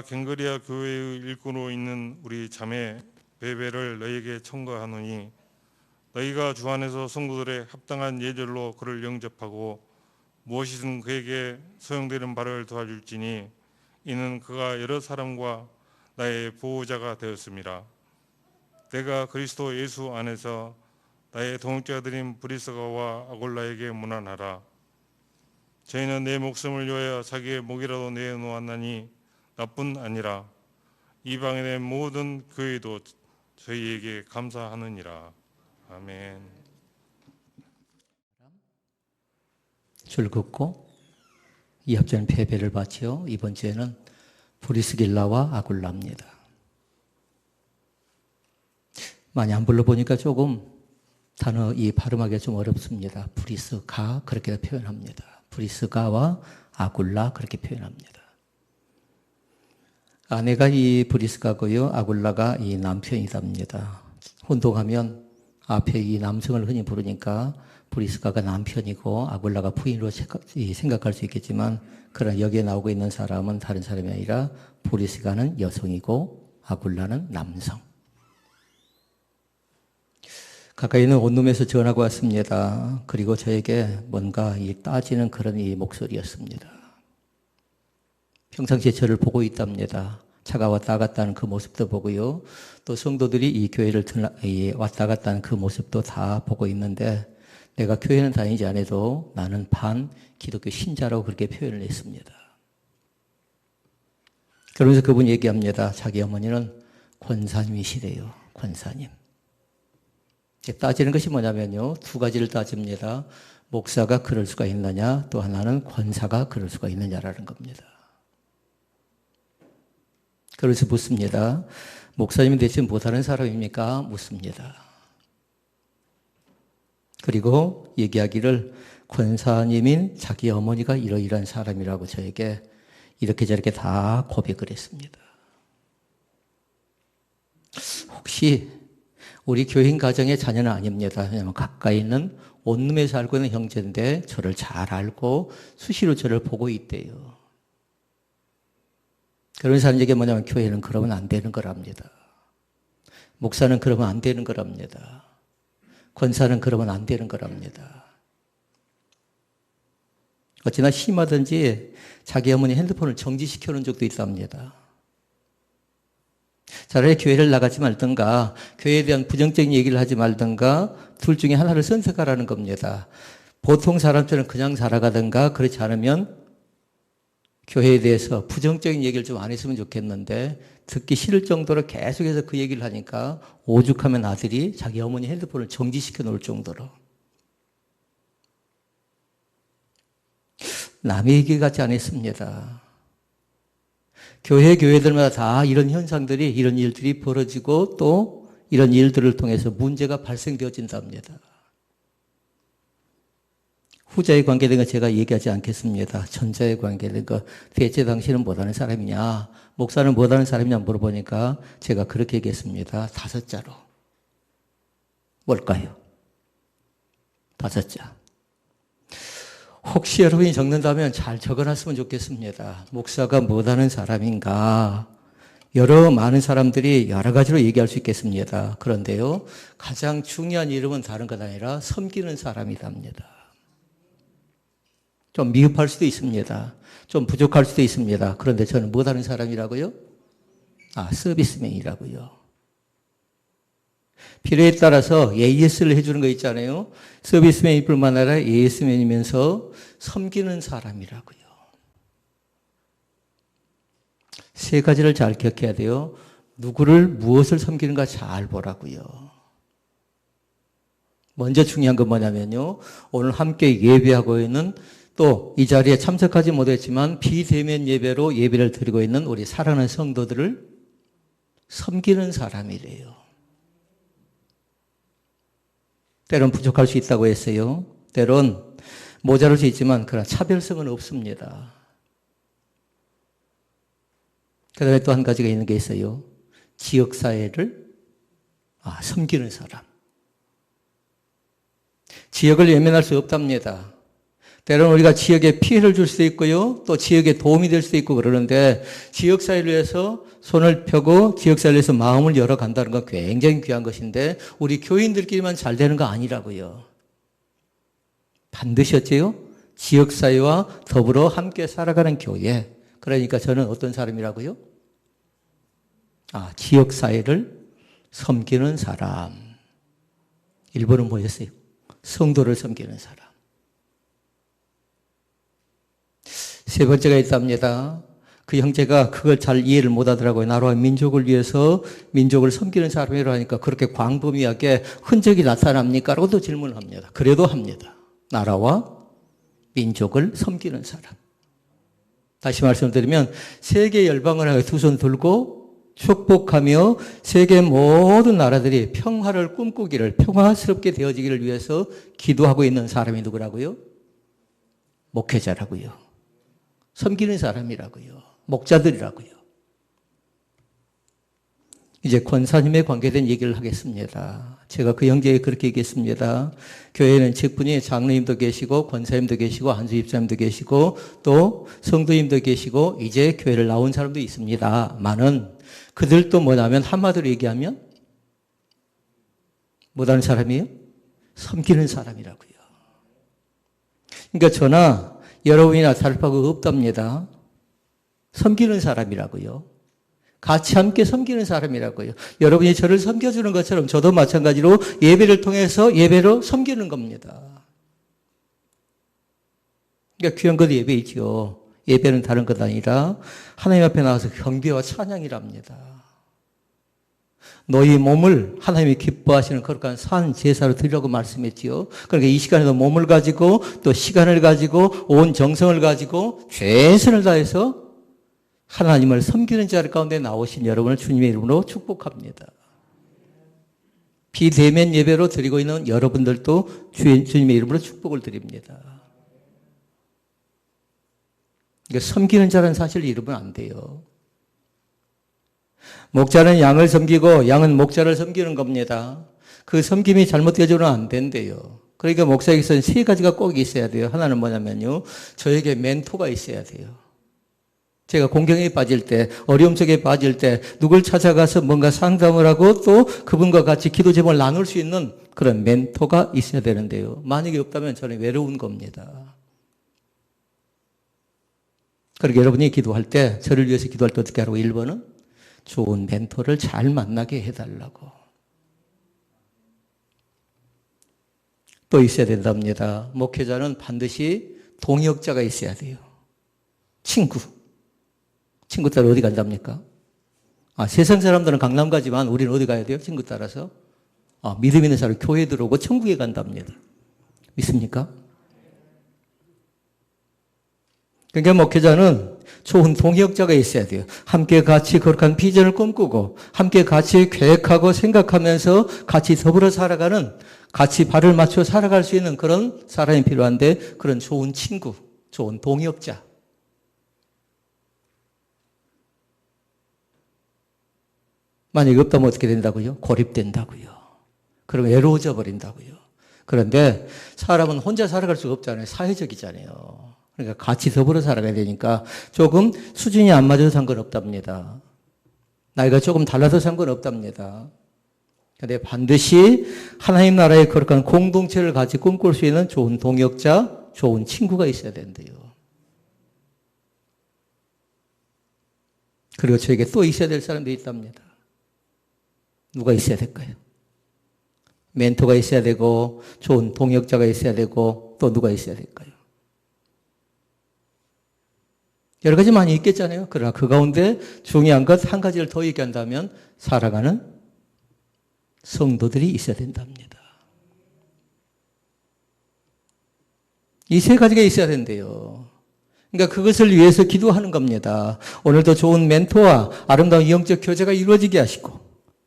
갱거리아 교회의 일꾼으로 있는 우리 자매 베베를 너희에게 청구하노니 너희가 주 안에서 성도들의 합당한 예절로 그를 영접하고 무엇이든 그에게 소용되는 바를 도와줄지니 이는 그가 여러 사람과 나의 보호자가 되었습니다. 내가 그리스도 예수 안에서 나의 동역자들인 브리스가와 아골라에게 문안하라. 저희는 내 목숨을 위하여 자기의 목이라도 내놓았나니 나뿐 아니라 이방인의 모든 교회도 저희에게 감사하느니라. 아멘. 줄 긋고 이 합주는 베베를 바치요. 이번 주에는 브리스길라와 아굴라입니다. 많이 안 불러보니까 조금 단어 이 발음하기가 좀 어렵습니다. 브리스가 그렇게 표현합니다. 브리스가와 아굴라 그렇게 표현합니다. 아내가 이 브리스가고요. 아굴라가 이 남편이답니다. 혼동하면 앞에 이 남성을 흔히 부르니까 브리스가가 남편이고 아굴라가 부인으로 생각할 수 있겠지만 그러나 여기에 나오고 있는 사람은 다른 사람이 아니라 브리스가는 여성이고 아굴라는 남성. 가까이 있는 원룸에서 전화가 왔습니다. 그리고 저에게 뭔가 따지는 그런 이 목소리였습니다. 평상시에 저를 보고 있답니다. 차가 왔다 갔다 하는 그 모습도 보고요. 또 성도들이 이 교회를 왔다 갔다 하는 그 모습도 다 보고 있는데 내가 교회는 다니지 않아도 나는 반 기독교 신자라고 그렇게 표현을 했습니다. 그러면서 그분이 얘기합니다. 자기 어머니는 권사님이시래요. 권사님. 따지는 것이 뭐냐면요. 두 가지를 따집니다. 목사가 그럴 수가 있느냐, 또 하나는 권사가 그럴 수가 있느냐라는 겁니다. 그래서 묻습니다. 목사님이 대체 못하는 사람입니까? 묻습니다. 그리고 얘기하기를 권사님인 자기 어머니가 이러이러한 사람이라고 저에게 이렇게 저렇게 다 고백을 했습니다. 혹시 우리 교인 가정의 자녀는 아닙니다. 왜냐하면 가까이 있는 원룸에서 살고 있는 형제인데 저를 잘 알고 수시로 저를 보고 있대요. 그러면서 하는 얘기가 뭐냐면 교회는 그러면 안 되는 거랍니다. 목사는 그러면 안 되는 거랍니다. 권사는 그러면 안 되는 거랍니다. 어찌나 심하든지 자기 어머니 핸드폰을 정지시켜 놓은 적도 있답니다. 차라리 교회를 나가지 말든가 교회에 대한 부정적인 얘기를 하지 말든가 둘 중에 하나를 선택하라는 겁니다. 보통 사람처럼 그냥 살아가든가 그렇지 않으면 교회에 대해서 부정적인 얘기를 좀 안 했으면 좋겠는데 듣기 싫을 정도로 계속해서 그 얘기를 하니까 오죽하면 아들이 자기 어머니 핸드폰을 정지시켜 놓을 정도로 남의 얘기 같지 않았습니다. 교회들마다 다 이런 현상들이 이런 일들이 벌어지고 또 이런 일들을 통해서 문제가 발생되어진답니다. 후자에 관계된 거 제가 얘기하지 않겠습니다. 전자에 관계된 거 대체 당신은 못하는 사람이냐 목사는 못하는 사람이냐 물어보니까 제가 그렇게 얘기했습니다. 5자로. 뭘까요? 5자. 혹시 여러분이 적는다면 잘 적어놨으면 좋겠습니다. 목사가 못하는 사람인가? 여러 많은 사람들이 여러 가지로 얘기할 수 있겠습니다. 그런데요, 가장 중요한 이름은 다른 것 아니라 섬기는 사람이랍니다. 좀 미흡할 수도 있습니다. 좀 부족할 수도 있습니다. 그런데 저는 못하는 사람이라고요? 서비스맨이라고요. 필요에 따라서 AS를 해주는 거 있잖아요. 서비스맨일 뿐만 아니라 AS맨이면서 섬기는 사람이라고요. 3가지를 잘 기억해야 돼요. 누구를 무엇을 섬기는가 잘 보라고요. 먼저 중요한 건 뭐냐면요. 오늘 함께 예배하고 있는 또 이 자리에 참석하지 못했지만 비대면 예배로 예배를 드리고 있는 우리 사랑하는 성도들을 섬기는 사람이래요. 때론 부족할 수 있다고 했어요. 때론 모자랄 수 있지만 그러나 차별성은 없습니다. 그 다음에 또 한 가지가 있는 게 있어요. 지역사회를 섬기는 사람. 지역을 외면할 수 없답니다. 때로는 우리가 지역에 피해를 줄 수도 있고요. 또 지역에 도움이 될 수도 있고 그러는데 지역사회를 위해서 손을 펴고 지역사회를 위해서 마음을 열어간다는 건 굉장히 귀한 것인데 우리 교인들끼리만 잘 되는 거 아니라고요. 반드시 어째요? 지역사회와 더불어 함께 살아가는 교회. 그러니까 저는 어떤 사람이라고요? 지역사회를 섬기는 사람. 1번은 뭐였어요? 성도를 섬기는 사람. 세 번째가 있답니다. 그 형제가 그걸 잘 이해를 못 하더라고요. 나라와 민족을 위해서 민족을 섬기는 사람이라고 하니까 그렇게 광범위하게 흔적이 나타납니까? 라고도 질문을 합니다. 그래도 합니다. 나라와 민족을 섬기는 사람. 다시 말씀드리면 세계 열방을 향해 두 손 들고 축복하며 세계 모든 나라들이 평화를 꿈꾸기를, 평화스럽게 되어지기를 위해서 기도하고 있는 사람이 누구라고요? 목회자라고요. 섬기는 사람이라고요. 목자들이라고요. 이제 권사님에 관계된 얘기를 하겠습니다. 제가 그 형제에게 그렇게 얘기했습니다. 교회에는 직분이 장로님도 계시고 권사님도 계시고 한수집사님도 계시고 또 성도님도 계시고 이제 교회를 나온 사람도 있습니다. 많은 그들도 뭐냐면 한마디로 얘기하면 뭐라는 사람이에요? 섬기는 사람이라고요. 그러니까 저나 여러분이나 다를 바가 없답니다. 섬기는 사람이라고요. 같이 함께 섬기는 사람이라고요. 여러분이 저를 섬겨주는 것처럼 저도 마찬가지로 예배를 통해서 예배로 섬기는 겁니다. 그러니까 귀한 것도 예배이죠. 예배는 다른 것 아니라 하나님 앞에 나와서 경배와 찬양이랍니다. 너희 몸을 하나님이 기뻐하시는 거룩한 산 제사로 드리라고 말씀했지요. 그러니까 이 시간에도 몸을 가지고 또 시간을 가지고 온 정성을 가지고 최선을 다해서 하나님을 섬기는 자리 가운데 나오신 여러분을 주님의 이름으로 축복합니다. 비대면 예배로 드리고 있는 여러분들도 주님의 이름으로 축복을 드립니다. 그러니까 섬기는 자라는 사실을 잃으면 안 돼요. 목자는 양을 섬기고 양은 목자를 섬기는 겁니다. 그 섬김이 잘못되어서는 안 된대요. 그러니까 목사에게서는 세 가지가 꼭 있어야 돼요. 하나는 뭐냐면요. 저에게 멘토가 있어야 돼요. 제가 공경에 빠질 때, 어려움 속에 빠질 때 누굴 찾아가서 뭔가 상담을 하고 또 그분과 같이 기도 제목을 나눌 수 있는 그런 멘토가 있어야 되는데요. 만약에 없다면 저는 외로운 겁니다. 그러니까 여러분이 기도할 때, 저를 위해서 기도할 때 어떻게 하라고? 1번은 좋은 멘토를 잘 만나게 해달라고. 또 있어야 된답니다. 목회자는 반드시 동역자가 있어야 돼요. 친구 따라 어디 간답니까? 세상 사람들은 강남 가지만 우리는 어디 가야 돼요? 친구 따라서. 믿음 있는 사람 교회 들어오고 천국에 간답니다. 믿습니까? 그러니까 목회자는 좋은 동역자가 있어야 돼요. 함께 같이 거룩한 비전을 꿈꾸고 함께 같이 계획하고 생각하면서 같이 더불어 살아가는, 같이 발을 맞춰 살아갈 수 있는 그런 사람이 필요한데, 그런 좋은 친구, 좋은 동역자. 만약에 없다면 어떻게 된다고요? 고립된다고요. 그러면 외로워져 버린다고요. 그런데 사람은 혼자 살아갈 수가 없잖아요. 사회적이잖아요. 그러니까 같이 더불어 살아가야 되니까 조금 수준이 안 맞아도 상관없답니다. 나이가 조금 달라도 상관없답니다. 근데 반드시 하나님 나라의 거룩한 공동체를 같이 꿈꿀 수 있는 좋은 동역자, 좋은 친구가 있어야 된대요. 그리고 저에게 또 있어야 될 사람도 있답니다. 누가 있어야 될까요? 멘토가 있어야 되고 좋은 동역자가 있어야 되고 또 누가 있어야 될까요? 여러 가지 많이 있겠잖아요. 그러나 그 가운데 중요한 것 한 가지를 더 얘기한다면 살아가는 성도들이 있어야 된답니다. 이 세 가지가 있어야 된대요. 그러니까 그것을 위해서 기도하는 겁니다. 오늘도 좋은 멘토와 아름다운 영적 교제가 이루어지게 하시고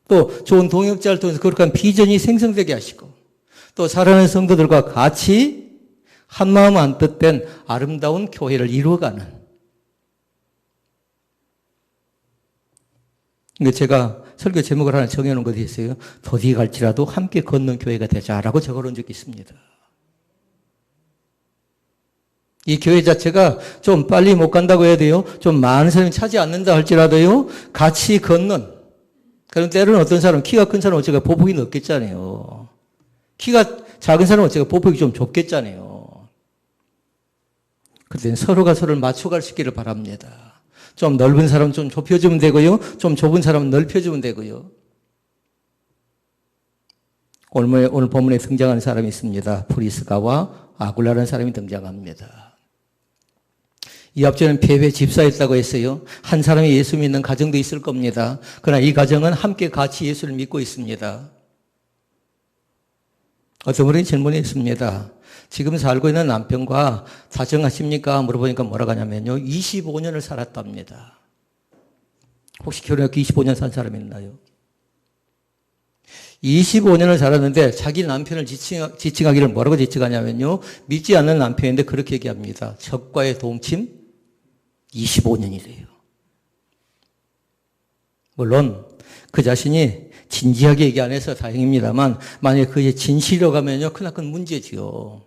또 좋은 동역자를 통해서 거룩한 비전이 생성되게 하시고 또 살아가는 성도들과 같이 한마음 한뜻된 아름다운 교회를 이루어가는. 그러니까 제가 설교 제목을 하나 정해놓은 것이 있어요. 더디 갈지라도 함께 걷는 교회가 되자라고 적어놓은 적이 있습니다. 이 교회 자체가 좀 빨리 못 간다고 해야 돼요. 좀 많은 사람이 차지 않는다 할지라도요. 같이 걷는. 그럼 때로는 어떤 사람, 키가 큰 사람은 어째가 보폭이 넓겠잖아요. 키가 작은 사람은 어째가 보폭이 좀 좁겠잖아요. 그때는 서로가 서로를 맞춰갈 수 있기를 바랍니다. 좀 넓은 사람은 좀 좁혀주면 되고요. 좀 좁은 사람은 넓혀주면 되고요. 오늘 본문에 등장하는 사람이 있습니다. 브리스가와 아굴라라는 사람이 등장합니다. 이 앞전에는 베베 집사였다고 했어요. 한 사람이 예수 믿는 가정도 있을 겁니다. 그러나 이 가정은 함께 같이 예수를 믿고 있습니다. 어떤 분이 질문했습니다. 지금 살고 있는 남편과 다정하십니까? 물어보니까 뭐라고 하냐면요. 25년을 살았답니다. 혹시 결혼했고 25년 산 사람이 있나요? 25년을 살았는데 자기 남편을 지칭하기를 뭐라고 지칭하냐면요. 믿지 않는 남편인데 그렇게 얘기합니다. 적과의 동침 25년이래요. 물론 그 자신이 진지하게 얘기 안 해서 다행입니다만 만약에 그게 진실이라고 하면요. 크나큰 문제지요.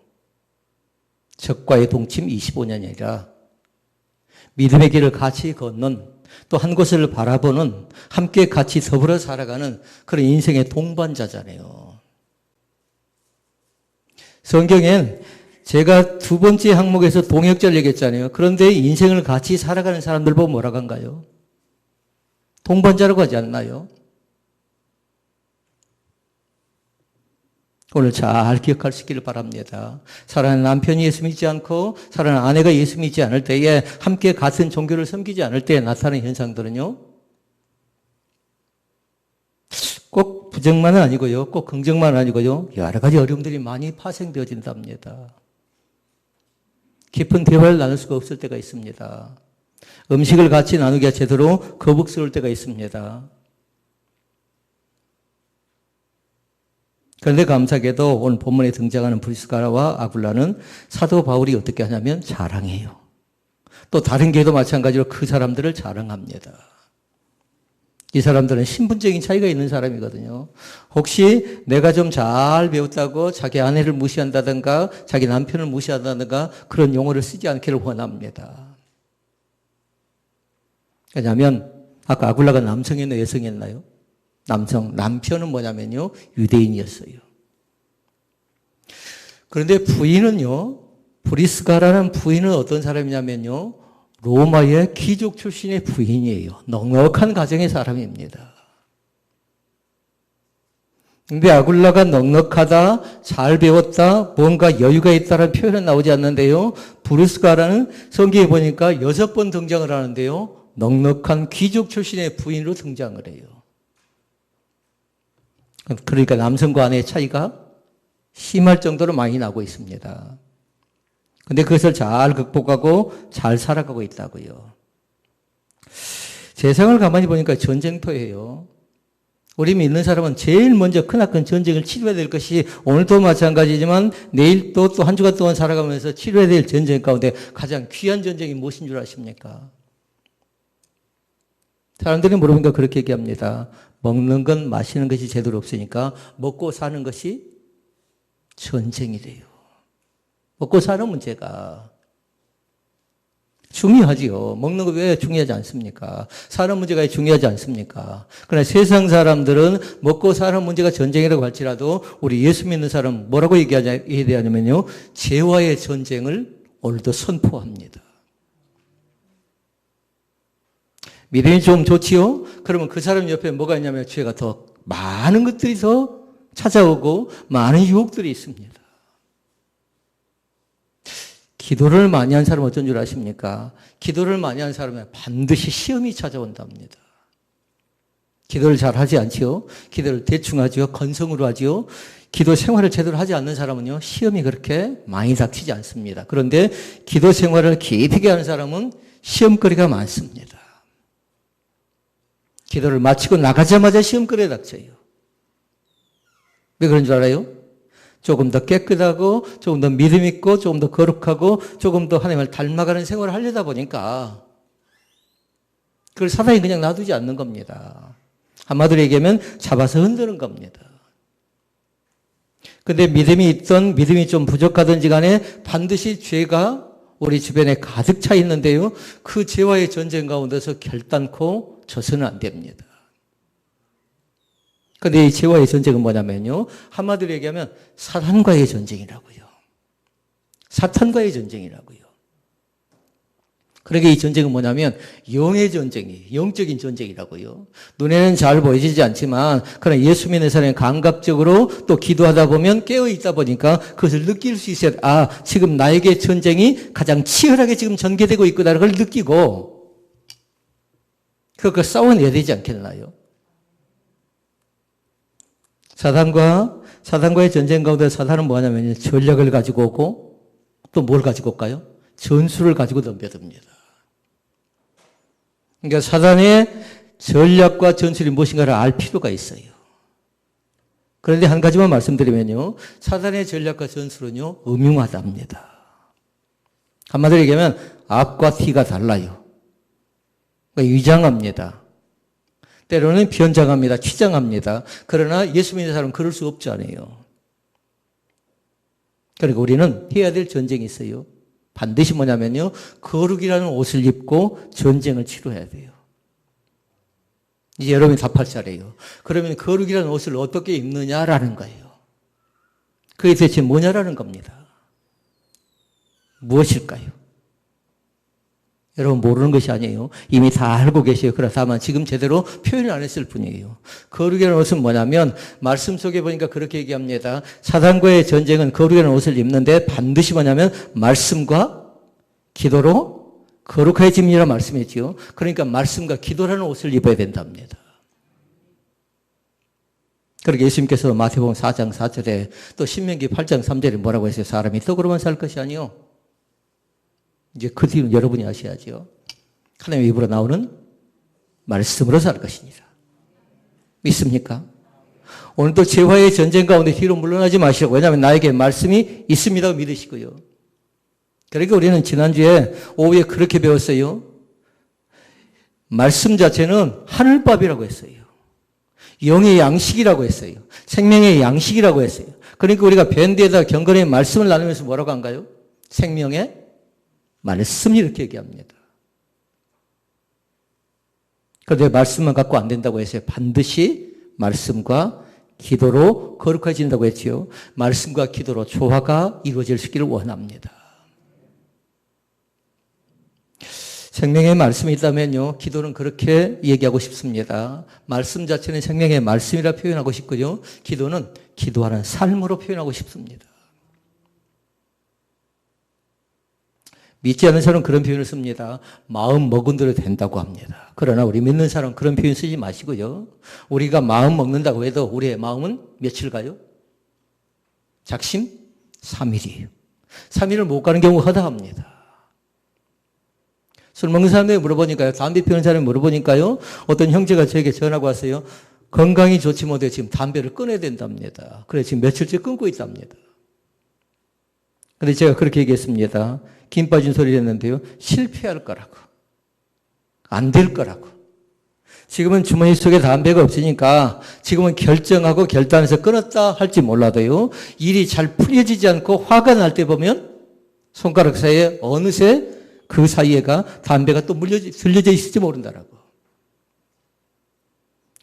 적과의 동침 25년이라 믿음의 길을 같이 걷는 또 한 곳을 바라보는 함께 같이 더불어 살아가는 그런 인생의 동반자잖아요. 성경엔 제가 두 번째 항목에서 동역자를 얘기했잖아요. 그런데 인생을 같이 살아가는 사람들 보고 뭐라고 한가요? 동반자라고 하지 않나요? 오늘 잘 기억할 수 있기를 바랍니다. 사랑하는 남편이 예수 믿지 않고 사랑하는 아내가 예수 믿지 않을 때에 함께 같은 종교를 섬기지 않을 때에 나타나는 현상들은요. 꼭 부정만은 아니고요. 꼭 긍정만은 아니고요. 여러 가지 어려움들이 많이 파생되어진답니다. 깊은 대화를 나눌 수가 없을 때가 있습니다. 음식을 같이 나누기가 제대로 거북스러울 때가 있습니다. 그런데 감사하게도 오늘 본문에 등장하는 브리스가와 아굴라는 사도 바울이 어떻게 하냐면 자랑해요. 또 다른 교회도 마찬가지로 그 사람들을 자랑합니다. 이 사람들은 신분적인 차이가 있는 사람이거든요. 혹시 내가 좀 잘 배웠다고 자기 아내를 무시한다든가 자기 남편을 무시한다든가 그런 용어를 쓰지 않기를 원합니다. 왜냐하면 아까 아굴라가 남성이었나요? 여성이었나요? 남편은 뭐냐면요, 유대인이었어요. 그런데 부인은요, 브리스가라는 부인은 어떤 사람이냐면요, 로마의 귀족 출신의 부인이에요. 넉넉한 가정의 사람입니다. 근데 아굴라가 넉넉하다, 잘 배웠다, 뭔가 여유가 있다라는 표현은 나오지 않는데요, 브리스가라는 성경에 보니까 6번 등장을 하는데요, 넉넉한 귀족 출신의 부인으로 등장을 해요. 그러니까 남성과 아내의 차이가 심할 정도로 많이 나고 있습니다. 근데 그것을 잘 극복하고 잘 살아가고 있다고요. 세상을 가만히 보니까 전쟁터예요. 우리 믿는 사람은 제일 먼저 크나큰 전쟁을 치러야 될 것이 오늘도 마찬가지지만 내일도 또 한 주간 동안 살아가면서 치러야 될 전쟁 가운데 가장 귀한 전쟁이 무엇인 줄 아십니까? 사람들이 물어보니까 그렇게 얘기합니다. 먹는 것, 마시는 것이 제대로 없으니까 먹고 사는 것이 전쟁이래요. 먹고 사는 문제가 중요하지요. 먹는 거 왜 중요하지 않습니까? 사는 문제가 중요하지 않습니까? 그러나 세상 사람들은 먹고 사는 문제가 전쟁이라고 할지라도 우리 예수 믿는 사람은 뭐라고 얘기해야 되냐면요. 죄와의 전쟁을 오늘도 선포합니다. 믿음이 좀 좋지요? 그러면 그 사람 옆에 뭐가 있냐면 죄가 더 많은 것들이 더 찾아오고 많은 유혹들이 있습니다. 기도를 많이 한 사람은 어떤 줄 아십니까? 기도를 많이 한 사람은 반드시 시험이 찾아온답니다. 기도를 잘 하지 않지요? 기도를 대충 하지요? 건성으로 하지요? 기도 생활을 제대로 하지 않는 사람은요, 시험이 그렇게 많이 닥치지 않습니다. 그런데 기도 생활을 깊이 하는 사람은 시험거리가 많습니다. 기도를 마치고 나가자마자 시험거리에 닥쳐요. 왜 그런 줄 알아요? 조금 더 깨끗하고 조금 더 믿음 있고 조금 더 거룩하고 조금 더 하나님을 닮아가는 생활을 하려다 보니까 그걸 사단이 그냥 놔두지 않는 겁니다. 한마디로 얘기하면 잡아서 흔드는 겁니다. 근데 믿음이 있던 믿음이 좀 부족하든지 간에 반드시 죄가 우리 주변에 가득 차 있는데요. 그 죄와의 전쟁 가운데서 결단코 져서는 안 됩니다. 그런데 이 죄와의 전쟁은 뭐냐면요. 한마디로 얘기하면 사탄과의 전쟁이라고요. 사탄과의 전쟁이라고요. 그러게 이 전쟁은 뭐냐면 영의 전쟁이에요. 영적인 전쟁이라고요. 눈에는 잘 보이지 않지만 그러나 예수 믿는 사람이 감각적으로 또 기도하다 보면 깨어있다 보니까 그것을 느낄 수 있어야 돼. 아, 지금 나에게 전쟁이 가장 치열하게 지금 전개되고 있구나를 걸 느끼고 그거 싸워내야 되지 않겠나요? 사탄과의 전쟁 가운데 사탄은 뭐냐면 전략을 가지고 오고 또 뭘 가지고 올까요? 전술을 가지고 덤벼듭니다. 그러니까 사단의 전략과 전술이 무엇인가를 알 필요가 있어요. 그런데 한 가지만 말씀드리면요. 사단의 전략과 전술은요. 음흉하답니다. 한마디로 얘기하면 앞과 뒤가 달라요. 그러니까 위장합니다. 때로는 변장합니다. 치장합니다. 그러나 예수 믿는 사람은 그럴 수 없잖아요. 그러니까 우리는 해야 될 전쟁이 있어요. 반드시 뭐냐면요. 거룩이라는 옷을 입고 전쟁을 치러야 돼요. 이제 여러분이 답할 차례예요. 그러면 거룩이라는 옷을 어떻게 입느냐라는 거예요. 그게 대체 뭐냐라는 겁니다. 무엇일까요? 여러분 모르는 것이 아니에요. 이미 다 알고 계세요. 그렇다면 지금 제대로 표현을 안 했을 뿐이에요. 거룩이라는 옷은 뭐냐면 말씀 속에 보니까 그렇게 얘기합니다. 사단과의 전쟁은 거룩이라는 옷을 입는데 반드시 뭐냐면 말씀과 기도로 거룩해짐이라 말씀했지요. 그러니까 말씀과 기도라는 옷을 입어야 된답니다. 그렇게 예수님께서 마태복음 4장 4절에 또 신명기 8장 3절에 뭐라고 했어요? 사람이 떡으로만 살 것이 아니요. 이제 그 뒤는 여러분이 아셔야죠. 하나님의 입으로 나오는 말씀으로 살 것입니다. 믿습니까? 오늘도 죄와의 전쟁 가운데 뒤로 물러나지 마시라고. 왜냐하면 나에게 말씀이 있습니다. 믿으시고요. 그러니까 우리는 지난주에 오후에 그렇게 배웠어요. 말씀 자체는 하늘밥이라고 했어요. 영의 양식이라고 했어요. 생명의 양식이라고 했어요. 그러니까 우리가 밴드에다 경건의 말씀을 나누면서 뭐라고 한가요? 생명의 말씀 이렇게 얘기합니다. 그런데 말씀만 갖고 안 된다고 했어요. 반드시 말씀과 기도로 거룩해진다고 했지요. 말씀과 기도로 조화가 이루어질 수 있기를 원합니다. 생명의 말씀이 있다면요. 기도는 그렇게 얘기하고 싶습니다. 말씀 자체는 생명의 말씀이라 표현하고 싶고요. 기도는 기도하는 삶으로 표현하고 싶습니다. 믿지 않는 사람은 그런 표현을 씁니다. 마음 먹은 대로 된다고 합니다. 그러나 우리 믿는 사람은 그런 표현 쓰지 마시고요. 우리가 마음 먹는다고 해도 우리의 마음은 며칠 가요? 작심 3일이에요. 3일을 못 가는 경우가 허다합니다. 술 먹는 사람들이 물어보니까요. 담배 피우는 사람이 물어보니까요. 어떤 형제가 저에게 전화가 왔어요. 건강이 좋지 못해 지금 담배를 끊어야 된답니다. 그래서 지금 며칠째 끊고 있답니다. 그런데 제가 그렇게 얘기했습니다. 김 빠진 소리를 했는데요. 실패할 거라고. 안 될 거라고. 지금은 주머니 속에 담배가 없으니까 지금은 결정하고 결단해서 끊었다 할지 몰라도요. 일이 잘 풀려지지 않고 화가 날 때 보면 손가락 사이에 어느새 그 사이에가 담배가 또 들려져 있을지 모른다라고.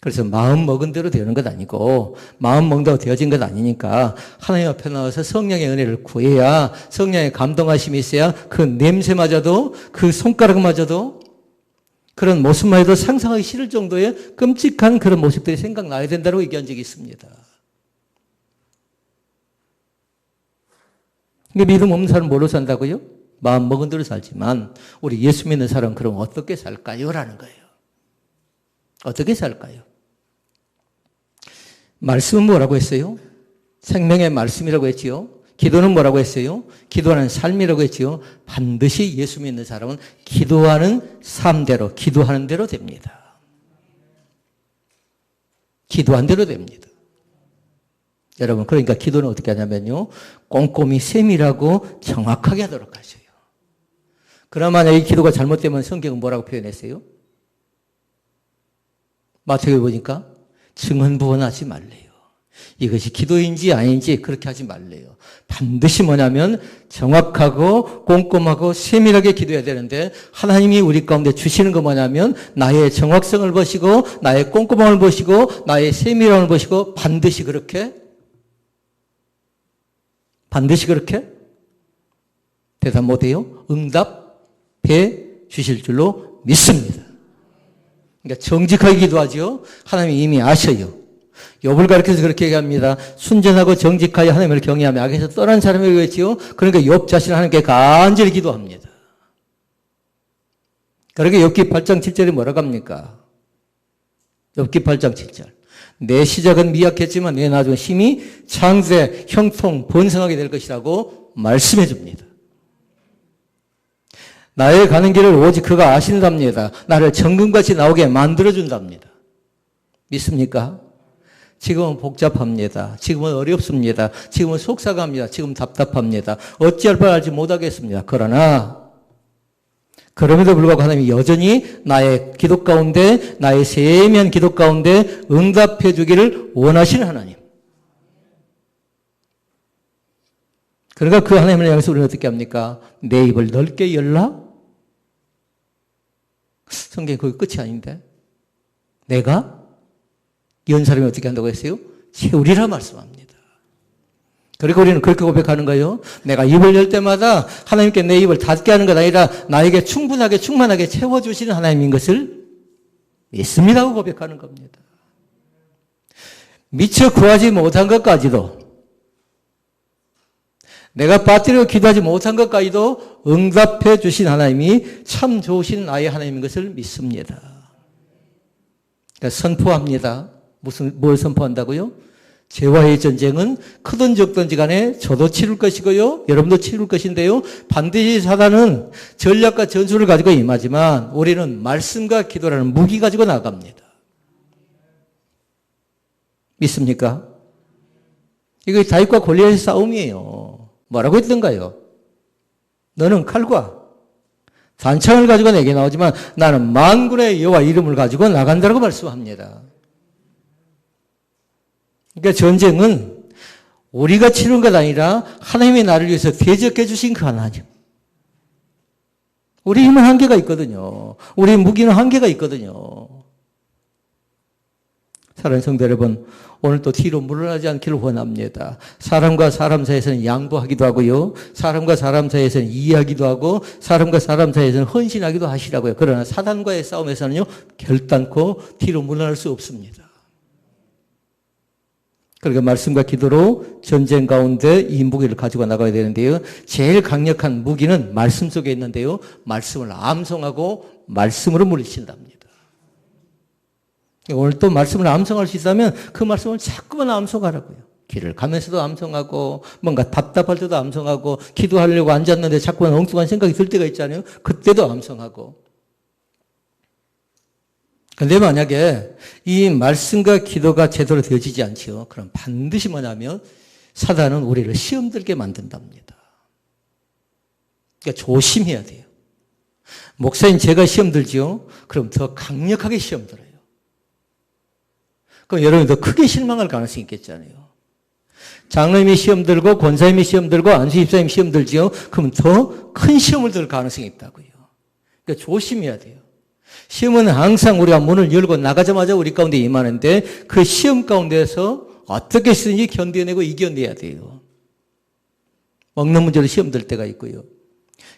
그래서 마음 먹은 대로 되는 것 아니고 마음 먹는다고 되어진 것 아니니까 하나님 앞에 나와서 성령의 은혜를 구해야 성령의 감동하심이 있어야 그 냄새마저도 그 손가락마저도 그런 모습만 해도 상상하기 싫을 정도의 끔찍한 그런 모습들이 생각나야 된다고 얘기한 적이 있습니다. 근데 믿음 없는 사람은 뭐로 산다고요? 마음 먹은 대로 살지만 우리 예수 믿는 사람은 그럼 어떻게 살까요? 라는 거예요. 어떻게 살까요? 말씀은 뭐라고 했어요? 생명의 말씀이라고 했지요. 기도는 뭐라고 했어요? 기도하는 삶이라고 했지요. 반드시 예수 믿는 사람은 기도하는 삶대로, 기도하는 대로 됩니다. 기도한 대로 됩니다. 여러분, 그러니까 기도는 어떻게 하냐면요. 꼼꼼히 세밀하고 정확하게 하도록 하셔요. 그러나 만약 이 기도가 잘못되면 성경은 뭐라고 표현했어요? 마태복음 보니까 증언부언하지 말래요. 이것이 기도인지 아닌지 그렇게 하지 말래요. 반드시 뭐냐면 정확하고 꼼꼼하고 세밀하게 기도해야 되는데 하나님이 우리 가운데 주시는 거 뭐냐면 나의 정확성을 보시고 나의 꼼꼼함을 보시고 나의 세밀함을 보시고 반드시 그렇게 대답 못해요? 응답해 주실 줄로 믿습니다. 그러니까 정직하게 기도하죠. 하나님이 이미 아셔요. 욥을 가르쳐서 그렇게 얘기합니다. 순전하고 정직하여 하나님을 경외하며 악에서 떠난 사람에게 했지요. 그러니까 욥 자신은 하나님께 간절히 기도합니다. 그러니까 욥기 8장 7절에 뭐라고 합니까? 욥기 8장 7절. 내 시작은 미약했지만 내 나중은 힘이 창대, 형통, 번성하게 될 것이라고 말씀해 줍니다. 나의 가는 길을 오직 그가 아신답니다. 나를 정금같이 나오게 만들어준답니다. 믿습니까? 지금은 복잡합니다. 지금은 어렵습니다. 지금은 속삭합니다. 지금 답답합니다. 어찌할 바를 알지 못하겠습니다. 그러나 그럼에도 불구하고 하나님이 여전히 나의 기도 가운데 나의 세미한 기도 가운데 응답해 주기를 원하시는 하나님. 그러니까 그 하나님을 향해서 우리는 어떻게 합니까? 내 입을 넓게 열라? 성경이 거기 끝이 아닌데 내가 연 사람이 어떻게 한다고 했어요? 채우리라 말씀합니다. 그리고 우리는 그렇게 고백하는 거예요. 내가 입을 열 때마다 하나님께 내 입을 닫게 하는 것 아니라 나에게 충분하게 충만하게 채워주시는 하나님인 것을 믿습니다고 고백하는 겁니다. 미처 구하지 못한 것까지도 내가 빠뜨려 기도하지 못한 것까지도 응답해 주신 하나님이 참 좋으신 나의 하나님인 것을 믿습니다. 그러니까 선포합니다. 뭘 선포한다고요? 죄와의 전쟁은 크든 적든지 간에 저도 치룰 것이고요. 여러분도 치룰 것인데요. 반드시 사단은 전략과 전술을 가지고 임하지만 우리는 말씀과 기도라는 무기 가지고 나갑니다. 믿습니까? 이거 다윗과 골리앗의 싸움이에요. 뭐라고 했던가요? 너는 칼과 단창을 가지고 내게 나오지만 나는 만군의 여호와 이름을 가지고 나간다라고 말씀합니다. 그러니까 전쟁은 우리가 치는 것 아니라 하나님이 나를 위해서 대적해 주신 그 하나님. 우리 힘은 한계가 있거든요. 우리 무기는 한계가 있거든요. 사랑하는 성도 여러분, 오늘 또 뒤로 물러나지 않기를 원합니다. 사람과 사람 사이에서는 양보하기도 하고요. 사람과 사람 사이에서는 이해하기도 하고 사람과 사람 사이에서는 헌신하기도 하시라고요. 그러나 사단과의 싸움에서는요. 결단코 뒤로 물러날 수 없습니다. 그러니까 말씀과 기도로 전쟁 가운데 이 무기를 가지고 나가야 되는데요. 제일 강력한 무기는 말씀 속에 있는데요. 말씀을 암송하고 말씀으로 물리친답니다. 오늘 또 말씀을 암송할 수 있다면 그 말씀을 자꾸만 암송하라고요. 길을 가면서도 암송하고 뭔가 답답할 때도 암송하고 기도하려고 앉았는데 자꾸만 엉뚱한 생각이 들 때가 있잖아요. 그때도 암송하고. 그런데 만약에 이 말씀과 기도가 제대로 되어지지 않죠. 그럼 반드시 뭐냐면 사단은 우리를 시험 들게 만든답니다. 그러니까 조심해야 돼요. 목사님 제가 시험 들지요? 그럼 더 강력하게 시험 들어요. 그럼 여러분이 더 크게 실망할 가능성이 있겠잖아요. 장로님이 시험 들고 권사님이 시험 들고 안수집사님이 시험 들지요? 그럼 더 큰 시험을 들 가능성이 있다고요. 그러니까 조심해야 돼요. 시험은 항상 우리가 문을 열고 나가자마자 우리 가운데 임하는데 그 시험 가운데서 어떻게 쓰든지 견뎌내고 이겨내야 돼요. 먹는 문제로 시험 들 때가 있고요.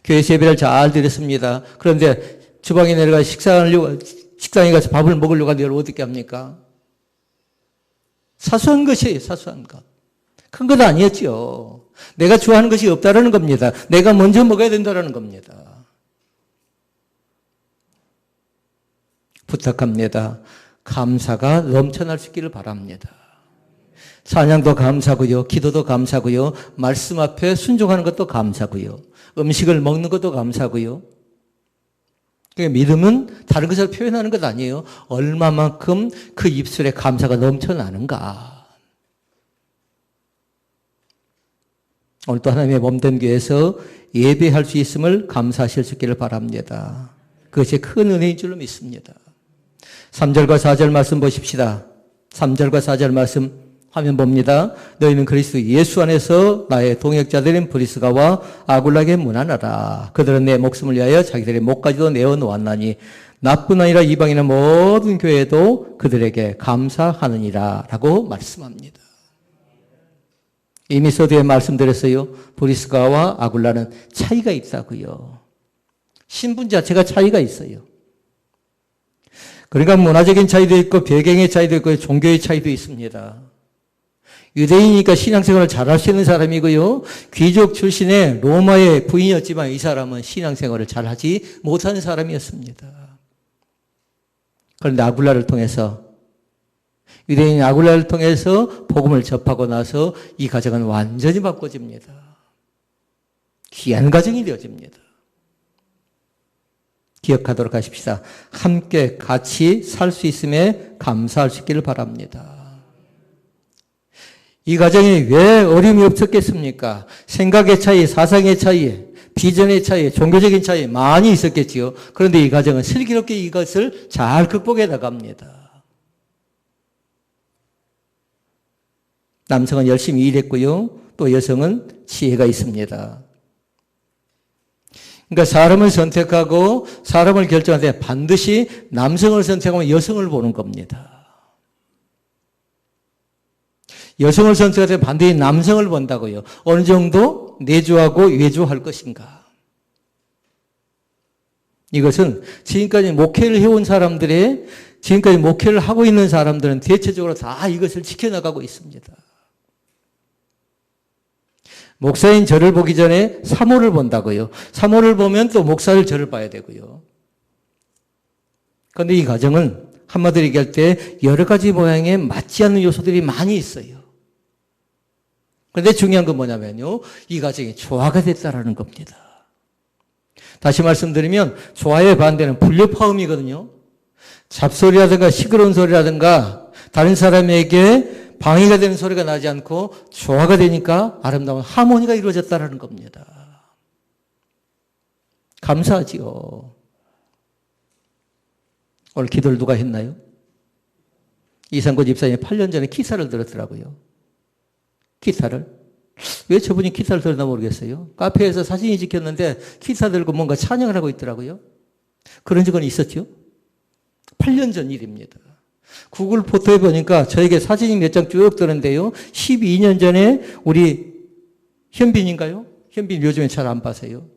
교회에서 예배를 잘 드렸습니다. 그런데 주방에 내려가 식당에 가서 밥을 먹으려고 하는데 여러분 어떻게 합니까? 사소한 것이에요. 사소한 것. 큰 것 아니었죠. 내가 좋아하는 것이 없다라는 겁니다. 내가 먼저 먹어야 된다라는 겁니다. 부탁합니다. 감사가 넘쳐날 수 있기를 바랍니다. 찬양도 감사고요. 기도도 감사고요. 말씀 앞에 순종하는 것도 감사고요. 음식을 먹는 것도 감사고요. 믿음은 다른 것을 표현하는 것 아니에요. 얼마만큼 그 입술에 감사가 넘쳐나는가. 오늘 또 하나님의 몸된 교회에서 예배할 수 있음을 감사하실 수 있기를 바랍니다. 그것이 큰 은혜인 줄로 믿습니다. 3절과 4절 말씀 보십시다. 3절과 4절 말씀 하면 봅니다. 너희는 그리스도 예수 안에서 나의 동역자들인 브리스가와 아굴라에게 문안하라. 그들은 내 목숨을 위하여 자기들의 목까지도 내어놓았나니 나뿐 아니라 이방인의 모든 교회도 그들에게 감사하느니라 라고 말씀합니다. 이미 서두에 말씀드렸어요. 브리스가와 아굴라는 차이가 있다고요. 신분 자체가 차이가 있어요. 그러니까 문화적인 차이도 있고 배경의 차이도 있고 종교의 차이도 있습니다. 유대인이니까 신앙생활을 잘할 수 있는 사람이고요. 귀족 출신의 로마의 부인이었지만 이 사람은 신앙생활을 잘하지 못하는 사람이었습니다. 그런데 아굴라를 통해서 유대인 아굴라를 통해서 복음을 접하고 나서 이 가정은 완전히 바꿔집니다. 귀한 가정이 되어집니다. 기억하도록 하십시다. 함께 같이 살 수 있음에 감사할 수 있기를 바랍니다. 이 가정이 왜 어려움이 없었겠습니까? 생각의 차이, 사상의 차이, 비전의 차이, 종교적인 차이 많이 있었겠지요. 그런데 이 가정은 슬기롭게 이것을 잘 극복해 나갑니다. 남성은 열심히 일했고요. 또 여성은 지혜가 있습니다. 그러니까 사람을 선택하고 사람을 결정할 때 반드시 남성을 선택하면 여성을 보는 겁니다. 여성을 선택할 때 반드시 남성을 본다고요. 어느 정도 내주하고 외주할 것인가. 이것은 지금까지 목회를 해온 사람들의 지금까지 목회를 하고 있는 사람들은 대체적으로 다 이것을 지켜나가고 있습니다. 목사인 저를 보기 전에 사모를 본다고요. 사모를 보면 또 목사를 저를 봐야 되고요. 그런데 이 가정은 한마디로 얘기할 때 여러 가지 모양에 맞지 않는 요소들이 많이 있어요. 그런데 중요한 건 뭐냐면요. 이 가정이 조화가 됐다라는 겁니다. 다시 말씀드리면 조화의 반대는 불협화음이거든요. 잡소리라든가 시끄러운 소리라든가 다른 사람에게 방해가 되는 소리가 나지 않고 조화가 되니까 아름다운 하모니가 이루어졌다는 겁니다. 감사하지요. 오늘 기도를 누가 했나요? 이상고 집사님이 8년 전에 기사를 들었더라고요. 기타를. 왜 저분이 기타를 들었나 모르겠어요. 카페에서 사진이 찍혔는데 기타 들고 뭔가 찬양을 하고 있더라고요. 그런 적은 있었죠? 8년 전 일입니다. 구글 포토에 보니까 저에게 사진이 몇 장 쭉 뜨는데요. 12년 전에 우리 현빈인가요? 현빈 요즘에 잘 안 봐서요.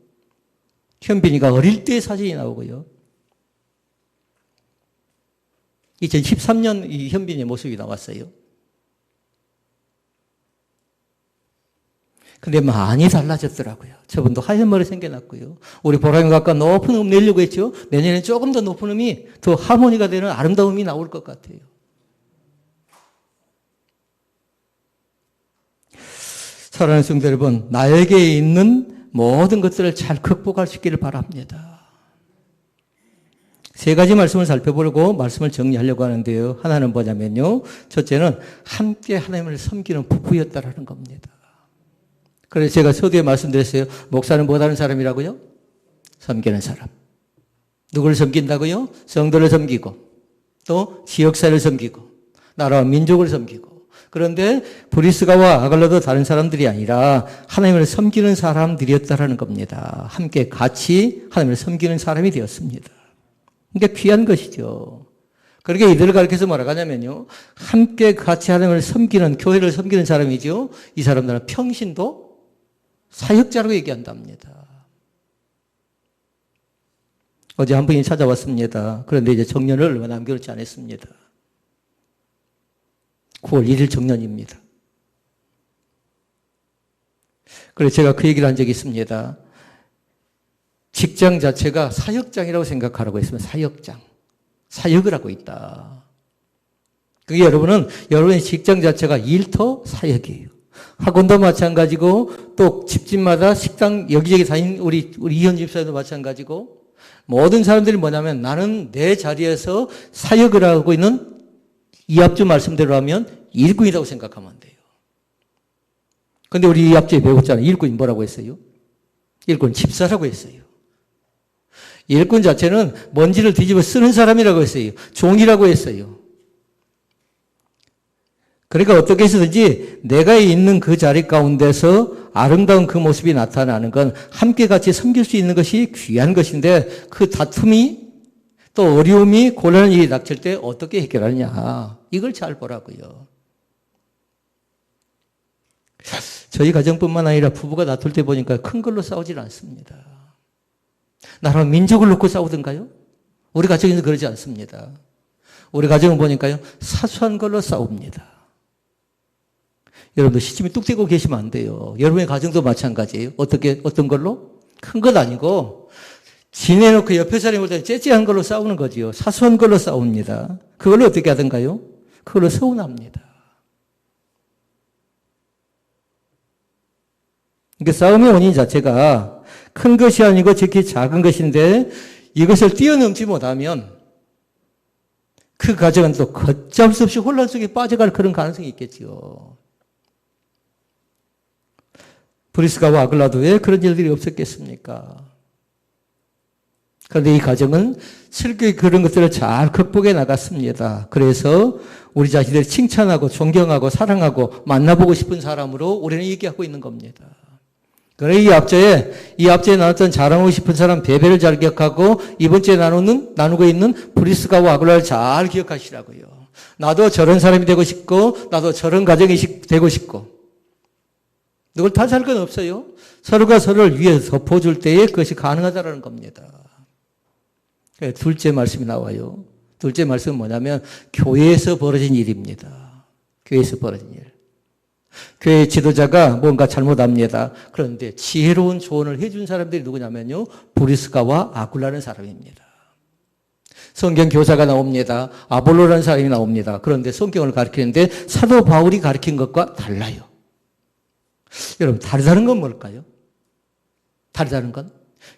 현빈이가 어릴 때 사진이 나오고요. 2013년 이 현빈의 모습이 나왔어요. 근데 많이 달라졌더라고요. 저분도 하얀 머리 생겨났고요. 우리 보람이 각각 높은 음 내려고 했죠. 내년에 조금 더 높은 음이 더 하모니가 되는 아름다운 음이 나올 것 같아요. 사랑하는 성도 여러분, 나에게 있는 모든 것들을 잘 극복할 수 있기를 바랍니다. 세 가지 말씀을 살펴보려고 말씀을 정리하려고 하는데요. 하나는 뭐냐면요. 첫째는 함께 하나님을 섬기는 부부였다라는 겁니다. 그래서 제가 서두에 말씀드렸어요. 목사는 뭐 하는 사람이라고요? 섬기는 사람. 누구를 섬긴다고요? 성도를 섬기고 또 지역사회를 섬기고 나라와 민족을 섬기고. 그런데 브리스가와 아갈라도 다른 사람들이 아니라 하나님을 섬기는 사람들이었다라는 겁니다. 함께 같이 하나님을 섬기는 사람이 되었습니다. 그러니까 귀한 것이죠. 그러니까 이들을 가르쳐서 뭐라고 하냐면요. 함께 같이 하나님을 섬기는, 교회를 섬기는 사람이죠. 이 사람들은 평신도 사역자라고 얘기한답니다. 어제 한 분이 찾아왔습니다. 그런데 이제 정년을 얼마 남겨놓지 않았습니다. 9월 1일 정년입니다. 그래서 제가 그 얘기를 한 적이 있습니다. 직장 자체가 사역장이라고 생각하라고 했으면 사역장. 사역을 하고 있다. 그게 여러분의 직장 자체가 일터 사역이에요. 학원도 마찬가지고 또 집집마다 식당 여기저기 다닌 우리 이현 집사도 마찬가지고 모든 사람들이 뭐냐면 나는 내 자리에서 사역을 하고 있는 이 앞주 말씀대로 하면 일꾼이라고 생각하면 돼요. 그런데 우리 이 앞주에 배웠잖아요. 일꾼이 뭐라고 했어요? 일꾼 집사라고 했어요. 일꾼 자체는 먼지를 뒤집어 쓰는 사람이라고 했어요. 종이라고 했어요. 그러니까 어떻게 해서든지 내가 있는 그 자리 가운데서 아름다운 그 모습이 나타나는 건 함께 같이 섬길 수 있는 것이 귀한 것인데 그 다툼이 또 어려움이 곤란한 일이 닥칠 때 어떻게 해결하느냐. 이걸 잘 보라고요. 저희 가정뿐만 아니라 부부가 다툴 때 보니까 큰 걸로 싸우질 않습니다. 나라 민족을 놓고 싸우던가요? 우리 가정에서 그러지 않습니다. 우리 가정은 보니까요, 사소한 걸로 싸웁니다. 여러분들 시침이 뚝 떼고 계시면 안 돼요. 여러분의 가정도 마찬가지예요. 어떤 걸로? 큰 것 아니고, 지내놓고 옆에 사람이 볼 때 째째한 걸로 싸우는 거지요. 사소한 걸로 싸웁니다. 그걸로 어떻게 하던가요? 그걸로 서운합니다. 그러니까 싸움의 원인 자체가 큰 것이 아니고 특히 작은 것인데 이것을 뛰어넘지 못하면 그 가정은 또 걷잡을 수 없이 혼란 속에 빠져갈 그런 가능성이 있겠지요. 브리스가와 아글라도 왜 그런 일들이 없었겠습니까? 그런데 이 가정은 슬기에 그런 것들을 잘 극복해 나갔습니다. 그래서 우리 자신들을 칭찬하고 존경하고 사랑하고 만나보고 싶은 사람으로 우리는 얘기하고 있는 겁니다. 그래 이 앞제에 나눴던 자랑하고 싶은 사람 베베를 잘 기억하고 이번 주에 나누고 있는 브리스가와 아굴라를 잘 기억하시라고요. 나도 저런 사람이 되고 싶고 나도 저런 가정이 되고 싶고 누굴 탓할 건 없어요. 서로가 서로를 위해서 덮어줄 때에 그것이 가능하다는 겁니다. 둘째 말씀이 나와요. 둘째 말씀은 뭐냐면 교회에서 벌어진 일입니다. 교회에서 벌어진 일. 교회 지도자가 뭔가 잘못합니다. 그런데 지혜로운 조언을 해준 사람들이 누구냐면요. 브리스가와 아굴라는 사람입니다. 성경 교사가 나옵니다. 아볼로라는 사람이 나옵니다. 그런데 성경을 가르치는데 사도 바울이 가르친 것과 달라요. 여러분 다르다는 건 뭘까요? 다르다는 건?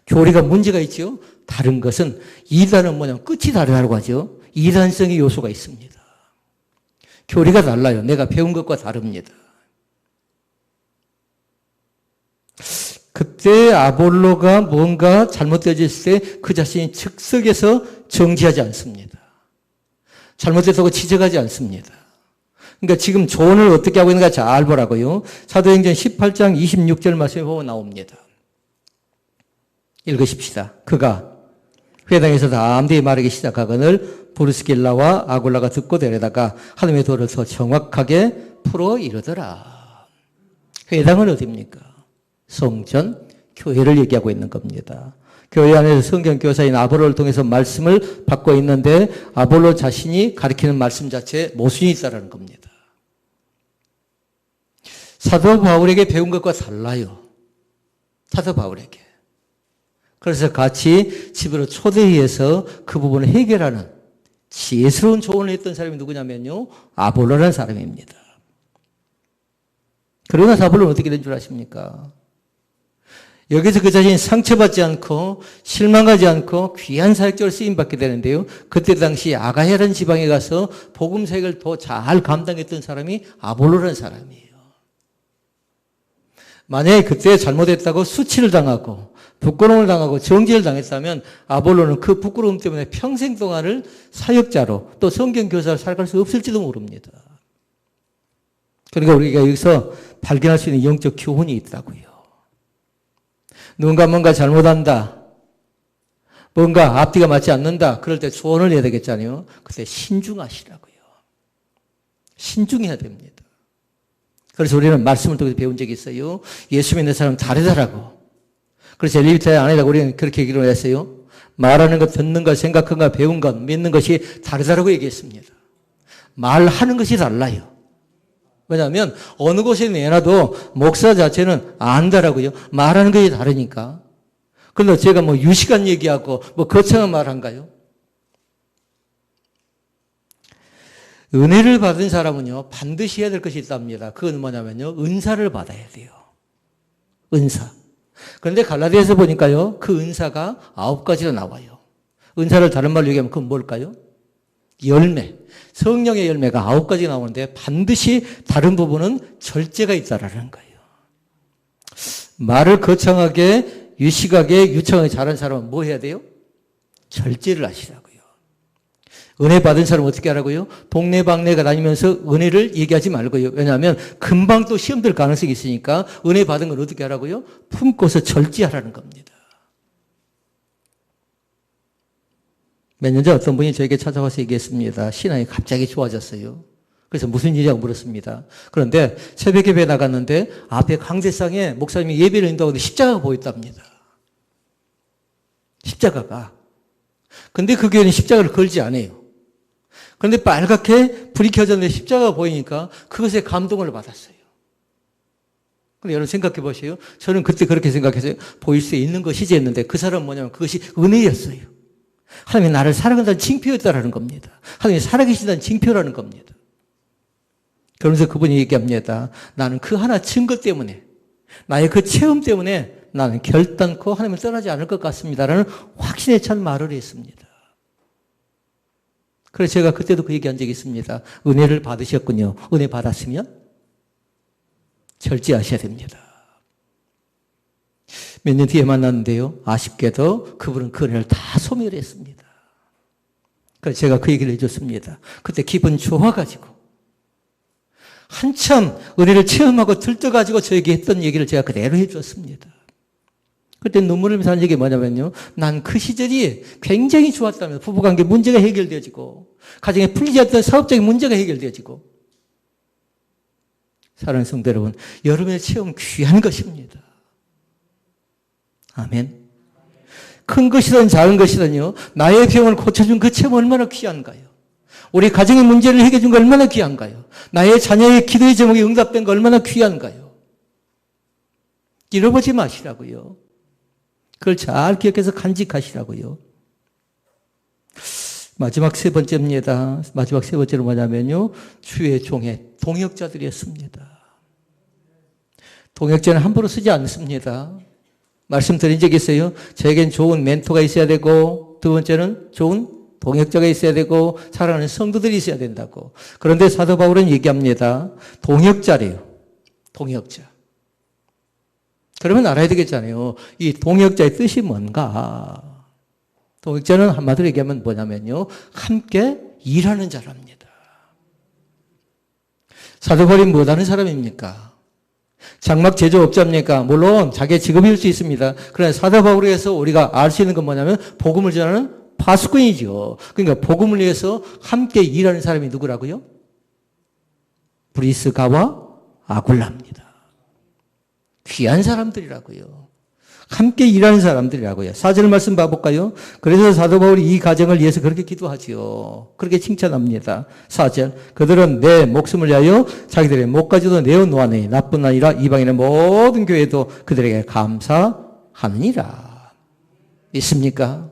교리가 문제가 있죠. 다른 것은 이단은 뭐냐면 끝이 다르다고 하죠. 이단성의 요소가 있습니다. 교리가 달라요. 내가 배운 것과 다릅니다. 그때 아볼로가 뭔가 잘못되어졌을 때 그 자신이 즉석에서 정지하지 않습니다. 잘못됐다고 지적하지 않습니다. 그러니까 지금 조언을 어떻게 하고 있는가 잘 보라고요. 사도행전 18장 26절 말씀에 보면 나옵니다. 읽으십시다. 그가 회당에서 담대히 말하기 시작하거늘 브리스길라와 아굴라가 듣고 데려다가 하나님의 도를 더 정확하게 풀어 이르더라. 회당은 어디입니까? 성전, 교회를 얘기하고 있는 겁니다. 교회 안에서 성경 교사인 아볼로를 통해서 말씀을 받고 있는데 아볼로 자신이 가리키는 말씀 자체에 모순이 있다는 겁니다. 사도 바울에게 배운 것과 달라요. 사도 바울에게. 그래서 같이 집으로 초대해서 그 부분을 해결하는 지혜스러운 조언을 했던 사람이 누구냐면요. 아볼로라는 사람입니다. 그러나 아볼로는 어떻게 된 줄 아십니까? 여기서 그 자신이 상처받지 않고 실망하지 않고 귀한 사역적으로 쓰임받게 되는데요. 그때 당시 아가야라는 지방에 가서 복음 사역을 더 잘 감당했던 사람이 아볼로라는 사람이에요. 만약에 그때 잘못했다고 수치를 당하고 부끄러움을 당하고 정죄를 당했다면 아볼로는 그 부끄러움 때문에 평생 동안을 사역자로 또 성경교사로 살아갈 수 없을지도 모릅니다. 그러니까 우리가 여기서 발견할 수 있는 영적 교훈이 있다고요. 누군가 뭔가 잘못한다. 뭔가 앞뒤가 맞지 않는다. 그럴 때 조언을 해야 되겠잖아요. 그때 신중하시라고요. 신중해야 됩니다. 그래서 우리는 말씀을 통해서 배운 적이 있어요. 예수 믿는 사람은 다르다라고. 그래서 엘리베이터 안에다가 우리는 그렇게 얘기를 했어요. 말하는 것, 듣는 것, 생각한 것, 배운 것, 믿는 것이 다르다라고 얘기했습니다. 말하는 것이 달라요. 왜냐하면 어느 곳에 내놔도 목사 자체는 안다라고요. 말하는 것이 다르니까. 그런데 제가 뭐 유식한 얘기하고 뭐 거창한 말 한가요? 은혜를 받은 사람은요. 반드시 해야 될 것이 있답니다. 그건 뭐냐면요. 은사를 받아야 돼요. 은사. 그런데 갈라디아에서 보니까요. 그 은사가 9가지가 나와요. 은사를 다른 말로 얘기하면 그건 뭘까요? 열매. 성령의 열매가 9가지 나오는데 반드시 다른 부분은 절제가 있다라는 거예요. 말을 거창하게 유식하게 유창하게 잘하는 사람은 뭐 해야 돼요? 절제를 하시라고요. 은혜 받은 사람은 어떻게 하라고요? 동네방네가 다니면서 은혜를 얘기하지 말고요. 왜냐하면 금방 또 시험 들 가능성이 있으니까 은혜 받은 건 어떻게 하라고요? 품고서 절제하라는 겁니다. 몇 년 전 어떤 분이 저에게 찾아와서 얘기했습니다. 신앙이 갑자기 좋아졌어요. 그래서 무슨 일이냐고 물었습니다. 그런데 새벽 예배에 나갔는데 앞에 강대상에 목사님이 예배를 인도하는데 십자가가 보였답니다. 십자가가. 근데 그 교회는 십자가를 걸지 않아요. 그런데 빨갛게 불이 켜졌는데 십자가가 보이니까 그것에 감동을 받았어요. 근데 여러분 생각해 보세요. 저는 그때 그렇게 생각했어요. 보일 수 있는 것이지 했는데 그 사람은 뭐냐면 그것이 은혜였어요. 하나님이 나를 사랑한다는 징표였다라는 겁니다. 하나님이 살아계신다는 징표라는 겁니다. 그러면서 그분이 얘기합니다. 나는 그 하나 증거 때문에, 나의 그 체험 때문에 나는 결단코 하나님을 떠나지 않을 것 같습니다라는 확신에 찬 말을 했습니다. 그래서 제가 그때도 그 얘기한 적이 있습니다. 은혜를 받으셨군요. 은혜 받았으면 절제하셔야 됩니다. 몇 년 뒤에 만났는데요. 아쉽게도 그분은 그 은혜를 다 소멸했습니다. 그래서 제가 그 얘기를 해줬습니다. 그때 기분 좋아가지고 한참 은혜를 체험하고 들떠가지고 저에게 했던 얘기를 제가 그대로 해줬습니다. 그때 눈물을 흘리면서 하는 얘기 뭐냐면요. 난 그 시절이 굉장히 좋았다면 부부관계 문제가 해결되어지고 가정에 풀리지 않던 사업적인 문제가 해결되어지고 사랑하는 성도 여러분, 여러분의 체험 귀한 것입니다. 아멘. 큰 것이든 작은 것이든요. 나의 병을 고쳐준 그 체험 얼마나 귀한가요? 우리 가정의 문제를 해결해 준 거 얼마나 귀한가요? 나의 자녀의 기도의 제목이 응답된 거 얼마나 귀한가요? 잃어보지 마시라고요. 그걸 잘 기억해서 간직하시라고요. 마지막 세 번째입니다. 마지막 세 번째는 뭐냐면요. 주의 종의 동역자들이었습니다. 동역자는 함부로 쓰지 않습니다. 말씀드린 적이 있어요. 저에겐 좋은 멘토가 있어야 되고 두 번째는 좋은 동역자가 있어야 되고 사랑하는 성도들이 있어야 된다고. 그런데 사도 바울은 얘기합니다. 동역자래요. 동역자. 그러면 알아야 되겠잖아요. 이 동역자의 뜻이 뭔가. 동역자는 한마디로 얘기하면 뭐냐면요. 함께 일하는 자랍니다. 사도 바울이 뭐하는 사람입니까? 장막 제조업자입니까? 물론 자기의 직업일 수 있습니다. 그러나 사도 바울에서 우리가 알 수 있는 건 뭐냐면 복음을 전하는 파수꾼이죠. 그러니까 복음을 위해서 함께 일하는 사람이 누구라고요? 브리스가와 아굴라입니다. 귀한 사람들이라고요. 함께 일하는 사람들이라고요. 4절 말씀 봐볼까요? 그래서 사도 바울이 이 가정을 위해서 그렇게 기도하지요. 그렇게 칭찬합니다. 4절. 그들은 내 목숨을 위하여 자기들의 목까지도 내어놓았으니 나뿐 아니라 이방인의 모든 교회도 그들에게 감사하느니라. 있습니까?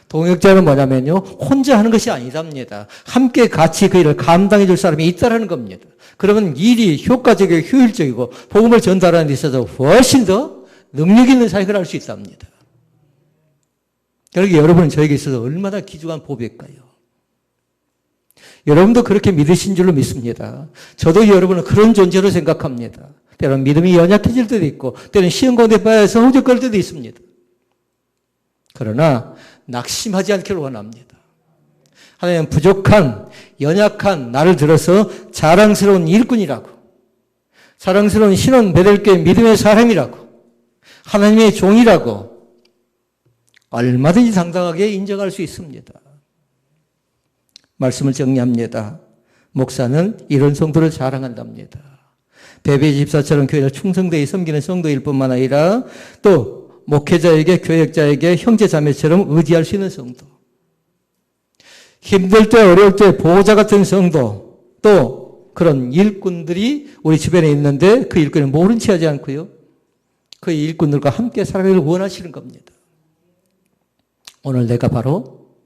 동역자는 뭐냐면요. 혼자 하는 것이 아니랍니다. 함께 같이 그 일을 감당해 줄 사람이 있다는 겁니다. 그러면 일이 효과적이고 효율적이고 복음을 전달하는 데 있어서 훨씬 더 능력 있는 사역을 할 수 있답니다. 그러게 여러분은 저에게 있어서 얼마나 귀중한 보배일까요? 여러분도 그렇게 믿으신 줄로 믿습니다. 저도 여러분은 그런 존재로 생각합니다. 때로는 믿음이 연약해질 때도 있고 때로는 시험 가운데 빠져서 허우적거릴 때도 있습니다. 그러나 낙심하지 않기를 원합니다. 하나님은 부족한, 연약한 나를 들어서 자랑스러운 일꾼이라고, 자랑스러운 신원 베델교회 믿음의 사람이라고, 하나님의 종이라고 얼마든지 당당하게 인정할 수 있습니다. 말씀을 정리합니다. 목사는 이런 성도를 자랑한답니다. 베베 집사처럼 교회를 충성되이 섬기는 성도일 뿐만 아니라 또 목회자에게, 교역자에게 형제 자매처럼 의지할 수 있는 성도. 힘들 때, 어려울 때 보호자 같은 성도. 또 그런 일꾼들이 우리 주변에 있는데 그 일꾼을 모른 체 하지 않고요. 그 일꾼들과 함께 살아가기를 원하시는 겁니다. 오늘 내가 바로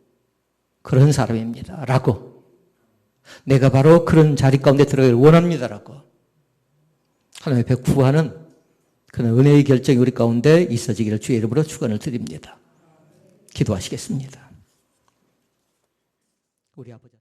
그런 사람입니다. 라고. 내가 바로 그런 자리 가운데 들어가기를 원합니다. 라고. 하나님의 백부하는 그런 은혜의 결정이 우리 가운데 있어지기를 주의 이름으로 축원을 드립니다. 기도하시겠습니다. 우리 아버지.